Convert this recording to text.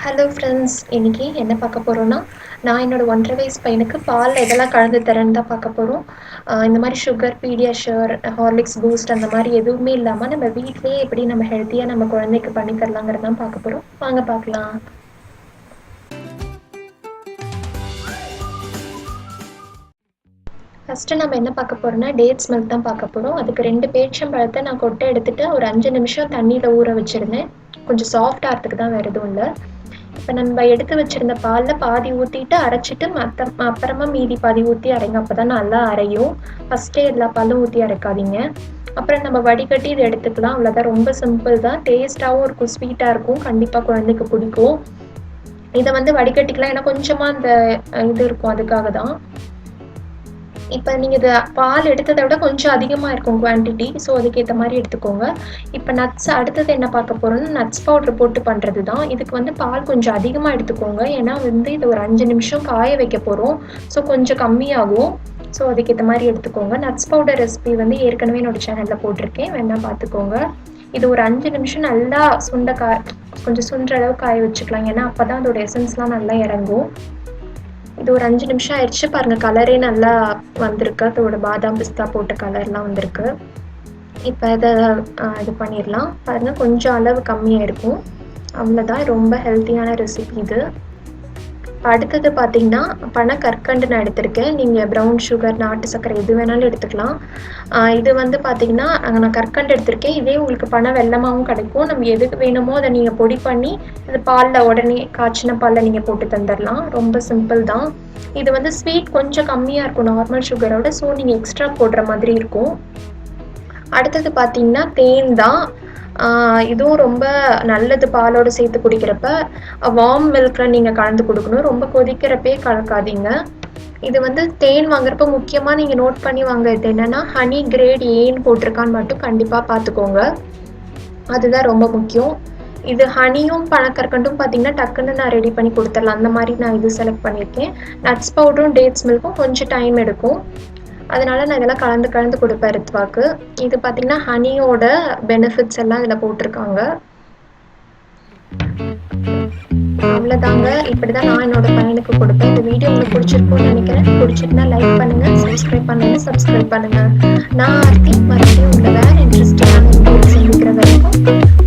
Hello friends, இன்னைக்கு என்ன பார்க்க போகிறோன்னா, நான் என்னோடய 1.5 வயசு பையனுக்கு பாலில் எதெல்லாம் கலந்து தரேன்னு தான் பார்க்க போகிறோம். இந்த மாதிரி சுகர், பீடியாஷுர், ஹார்லிக்ஸ், பூஸ்ட் அந்த மாதிரி எதுவுமே இல்லாமல் நம்ம வீட்டிலேயே எப்படி நம்ம ஹெல்த்தியாக நம்ம குழந்தைக்கு பண்ணி தரலாங்கிறது தான் பார்க்க போகிறோம். வாங்க பார்க்கலாம். ஃபஸ்ட்டு நம்ம என்ன பார்க்க போகிறோம்னா, டேட்ஸ் மில்க் தான் பார்க்க போகிறோம். அதுக்கு 2 பேரிச்சம்பழத்தை நான் கொட்டை எடுத்துகிட்டு ஒரு 5 நிமிஷம் தண்ணியில் ஊற வச்சுருந்தேன். கொஞ்சம் சாஃப்ட் ஆகிறதுக்கு தான், வேறு எதுவும் இல்லை. இப்போ நம்ம எடுத்து வச்சுருந்த பாலில் பாதி ஊற்றிட்டு அரைச்சிட்டு அப்புறமா மீதி பாதி ஊற்றி அரைங்க. அப்போ தான் நல்லா அரையும். ஃபஸ்ட்டே எல்லா பாலும் ஊற்றி அரைக்காதீங்க. அப்புறம் நம்ம வடிகட்டி இதை எடுத்துக்கலாம். அவ்வளோதான், ரொம்ப சிம்பிள் தான். டேஸ்ட்டாகவும் இருக்கும், ஸ்வீட்டாக இருக்கும். கண்டிப்பாக குழந்தைக்கு பிடிக்கும். இதை வடிகட்டிக்கலாம், ஏன்னா கொஞ்சமாக அந்த இது இருக்கும், அதுக்காக தான். இப்போ நீங்கள் இதை பால் எடுத்ததை விட கொஞ்சம் அதிகமாக இருக்கும் குவான்டிட்டி. ஸோ அதுக்கேற்ற மாதிரி எடுத்துக்கோங்க. இப்போ நட்ஸ் அடுத்தது என்ன பார்க்க போகிறோம்னா, நட்ஸ் பவுடர் போட்டு பண்ணுறது தான். இதுக்கு பால் கொஞ்சம் அதிகமாக எடுத்துக்கோங்க. ஏன்னா இது ஒரு 5 நிமிஷம் காய வைக்க போகிறோம். ஸோ கொஞ்சம் கம்மியாகும். ஸோ அதுக்கேற்ற மாதிரி எடுத்துக்கோங்க. நட்ஸ் பவுடர் ரெசிபி ஏற்கனவே என்னோடய சேனலில் போட்டிருக்கேன், வேணால் பார்த்துக்கோங்க. இது ஒரு 5 நிமிஷம் நல்லா கொஞ்சம் சுண்டுற அளவு காய வச்சுக்கலாம். ஏன்னா அப்போ தான் அதோட எசன்ஸ்லாம் நல்லா இறங்கும். இது ஒரு 5 நிமிஷம் ஆயிடுச்சு. பாருங்கள், கலரே நல்லா வந்திருக்கு. அதோட பாதாம் பிஸ்தா போட்ட கலர்லாம் வந்திருக்கு. இப்போ இதை இது பண்ணிடலாம். பாருங்கள், கொஞ்சம் அளவு கம்மியாக இருக்கும். அவ்வளோதான், ரொம்ப ஹெல்த்தியான ரெசிபி இது. அடுத்தது பார்த்திங்கன்னா, பனக்கற்கண்டு நான் எடுத்திருக்கேன். நீங்கள் ப்ரௌன் சுகர், நாட்டு சர்க்கரை எது வேணாலும் எடுத்துக்கலாம். இது பார்த்திங்கன்னா, நான் கற்கண்டு எடுத்திருக்கேன். இதே உங்களுக்கு பனை வெல்லமாகவும் கிடைக்கும். நம்ம எதுக்கு வேணுமோ அதை நீங்கள் பொடி பண்ணி இது பாலில் உடனே காய்ச்சின பாலில் நீங்கள் போட்டு தந்துடலாம். ரொம்ப சிம்பிள் தான். இது ஸ்வீட் கொஞ்சம் கம்மியாக இருக்கும் நார்மல் சுகரோட. ஸோ நீங்கள் எக்ஸ்ட்ரா போடுற மாதிரி இருக்கும். அடுத்தது பார்த்திங்கன்னா, தேன் தான். இதுவும் ரொம்ப நல்லது. பாலோடு சேர்த்து குடிக்கிறப்ப வார்ம் மில்கில் நீங்கள் கலந்து கொடுக்கணும். ரொம்ப கொதிக்கிறப்பே கலக்காதீங்க. இது தேன் வாங்குறப்ப முக்கியமாக நீங்கள் நோட் பண்ணி வாங்குறது என்னென்னா, ஹனி கிரேட் ஏன்னு போட்டிருக்கான்னு மட்டும் கண்டிப்பாக பார்த்துக்கோங்க. அதுதான் ரொம்ப முக்கியம். இது ஹனியும் பனக்கற்கண்டும் பார்த்திங்கன்னா டக்குன்னு நான் ரெடி பண்ணி கொடுத்துடலாம். அந்த மாதிரி நான் இது செலக்ட் பண்ணியிருக்கேன். நட்ஸ் பவுடரும் டேட்ஸ் மில்க்கும் கொஞ்சம் டைம் எடுக்கும். அதனால் நான் இதெல்லாம் கலந்து கொடுப்பேன் ரித்வாக்கு. இது பார்த்திங்கன்னா ஹனியோட பெனிஃபிட்ஸ் எல்லாம் இதில் போட்டிருக்காங்க. அவ்வளோதாங்க, இப்படி தான் நான் என்னோட பையனுக்கு கொடுப்பேன். இந்த வீடியோ உங்களுக்கு பிடிச்சிருக்கும்னு நினைக்கிறேன். பிடிச்சிருந்தா லைக் பண்ணுங்கள், சப்ஸ்கிரைப் பண்ணுங்கள். நான் ஆர்த்தி, மறுபடியும் உங்களை வேறு இன்ட்ரெஸ்டிங்கான வீடியோ சந்திக்கிற வரைக்கும்